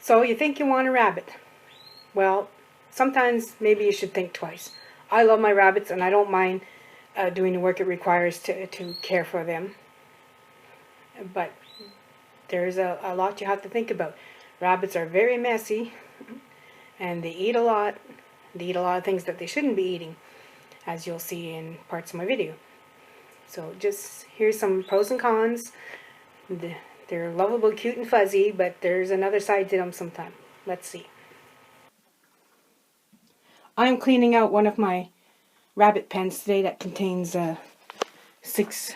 So you think you want a rabbit. Well, sometimes maybe you should think twice. I love my rabbits and I don't mind doing the work it requires to care for them. But there's a lot you have to think about. Rabbits are very messy and they eat a lot. They eat a lot of things that they shouldn't be eating, as you'll see in parts of my video. So just here's some pros and cons. They're lovable, cute, and fuzzy, but there's another side to them sometimes. Let's see. I'm cleaning out one of my rabbit pens today that contains 6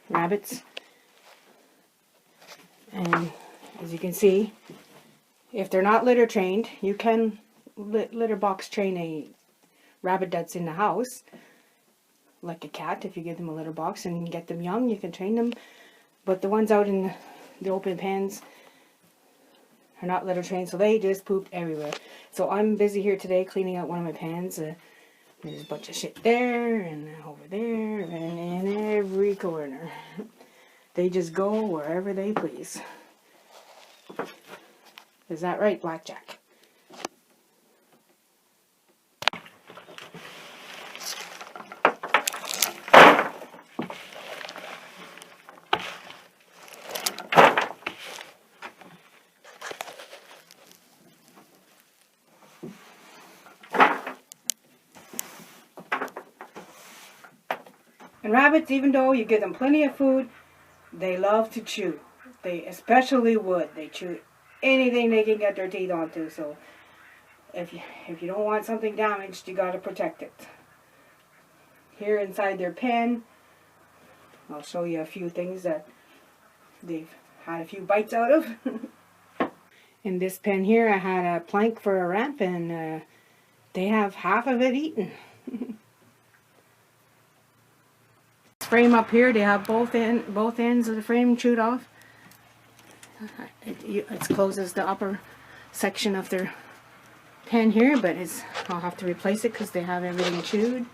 rabbits. And as you can see, if they're not litter trained, you can litter box train a rabbit that's in the house. Like a cat, if you give them a litter box and get them young, you can train them. But the ones out in the open pens are not litter trained, so they just pooped everywhere. So I'm busy here today cleaning out one of my pens. There's a bunch of shit there, and over there, and in every corner. They just go wherever they please. Is that right, Blackjack? And rabbits, even though you give them plenty of food, they love to chew. They especially wood. They chew anything they can get their teeth onto. So if you don't want something damaged, you got to protect it. Here inside their pen, I'll show you a few things that they've had a few bites out of. In this pen here, I had a plank for a ramp, and they have half of it eaten. Frame up here, they have both ends of the frame chewed off. It closes the upper section of their pen here, but I'll have to replace it because they have everything chewed.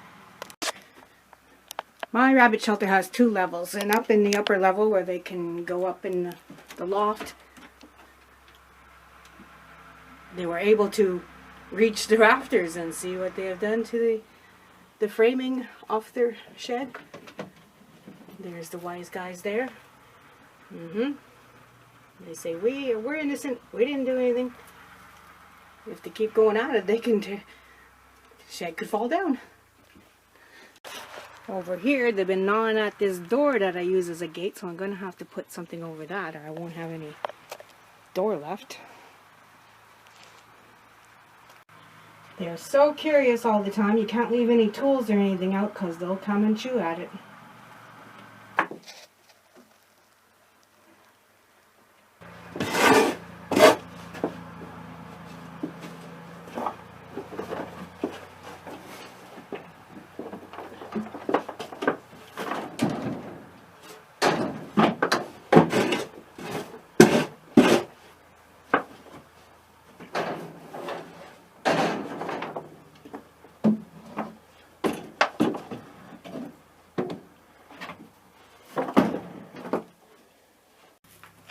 My rabbit shelter has 2 levels, and up in the upper level where they can go up in the loft, they were able to reach the rafters and see what they have done to the framing of their shed. There's the wise guys there. They say, we're innocent. We didn't do anything. If they keep going at it, the shed could fall down. Over here, they've been gnawing at this door that I use as a gate, so I'm going to have to put something over that, or I won't have any door left. They're so curious all the time. You can't leave any tools or anything out because they'll come and chew at it.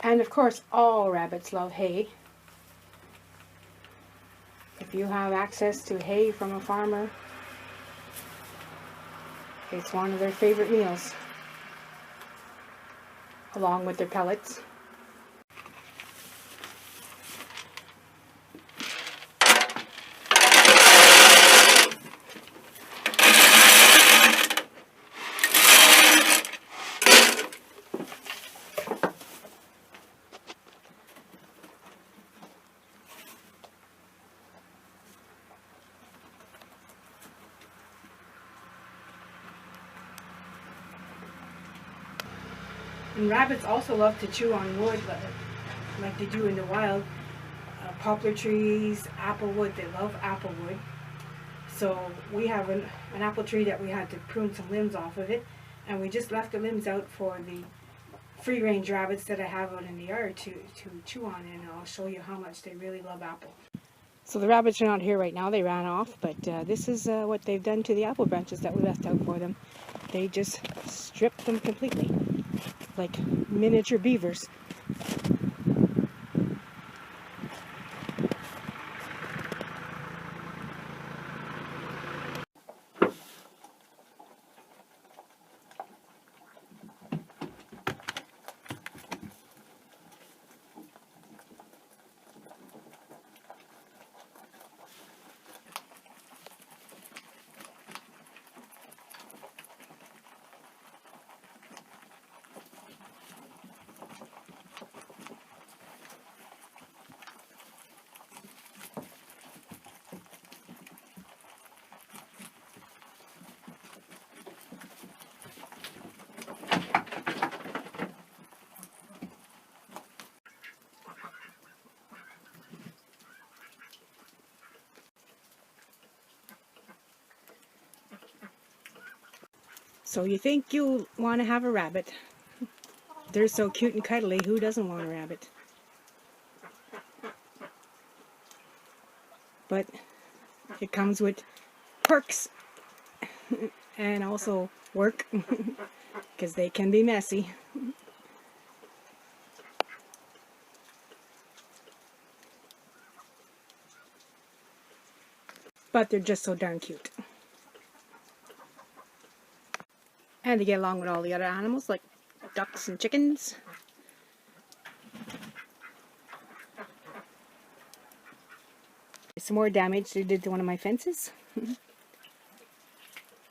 And of course, all rabbits love hay. If you have access to hay from a farmer, it's one of their favorite meals, along with their pellets. And rabbits also love to chew on wood like they do in the wild. Poplar trees, apple wood, they love apple wood. So we have an apple tree that we had to prune some limbs off of it, and we just left the limbs out for the free-range rabbits that I have out in the yard to chew on, and I'll show you how much they really love apple. So the rabbits are not here right now, they ran off, but this is what they've done to the apple branches that we left out for them. They just stripped them completely, like miniature beavers. So you think you want to have a rabbit. They're so cute and cuddly, who doesn't want a rabbit? But it comes with perks and also work because they can be messy. But they're just so darn cute. And they get along with all the other animals like ducks and chickens. Some more damage they did to one of my fences.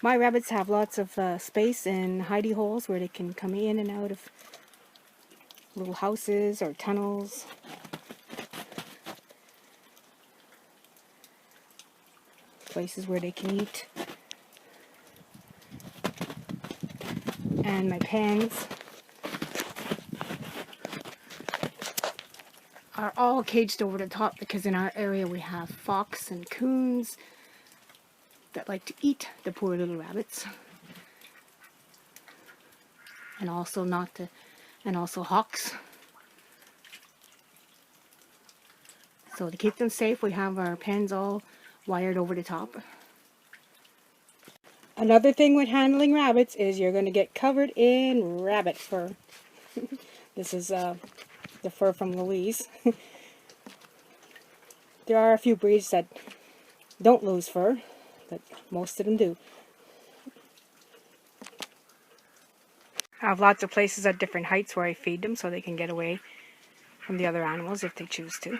My rabbits have lots of space and hidey holes where they can come in and out of little houses or tunnels. Places where they can eat. And my pens are all caged over the top because in our area we have fox and coons that like to eat the poor little rabbits. And also hawks. So to keep them safe, we have our pens all wired over the top. Another thing with handling rabbits is you're going to get covered in rabbit fur. This is the fur from Louise. There are a few breeds that don't lose fur, but most of them do. I have lots of places at different heights where I feed them so they can get away from the other animals if they choose to.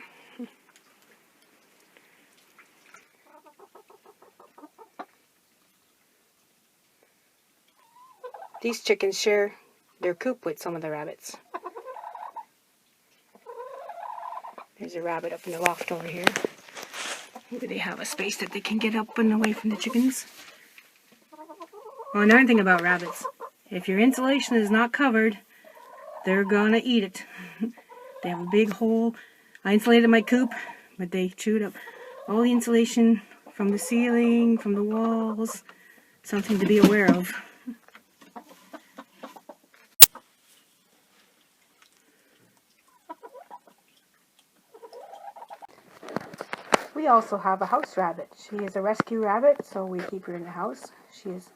These chickens share their coop with some of the rabbits. There's a rabbit up in the loft over here. Maybe they have a space that they can get up and away from the chickens. Well, another thing about rabbits, if your insulation is not covered, they're gonna eat it. They have a big hole. I insulated my coop, but they chewed up all the insulation from the ceiling, from the walls. Something to be aware of. We also have a house rabbit. She is a rescue rabbit, so we keep her in the house. She is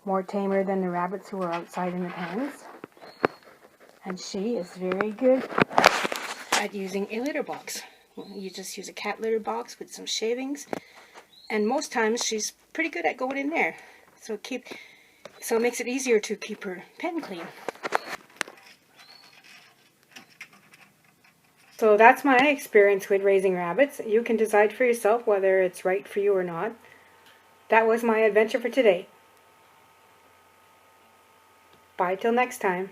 more tamer than the rabbits who are outside in the pens. And she is very good at using a litter box. You just use a cat litter box with some shavings, and most times she's pretty good at going in there. So it makes it easier to keep her pen clean. So that's my experience with raising rabbits. You can decide for yourself whether it's right for you or not. That was my adventure for today. Bye till next time.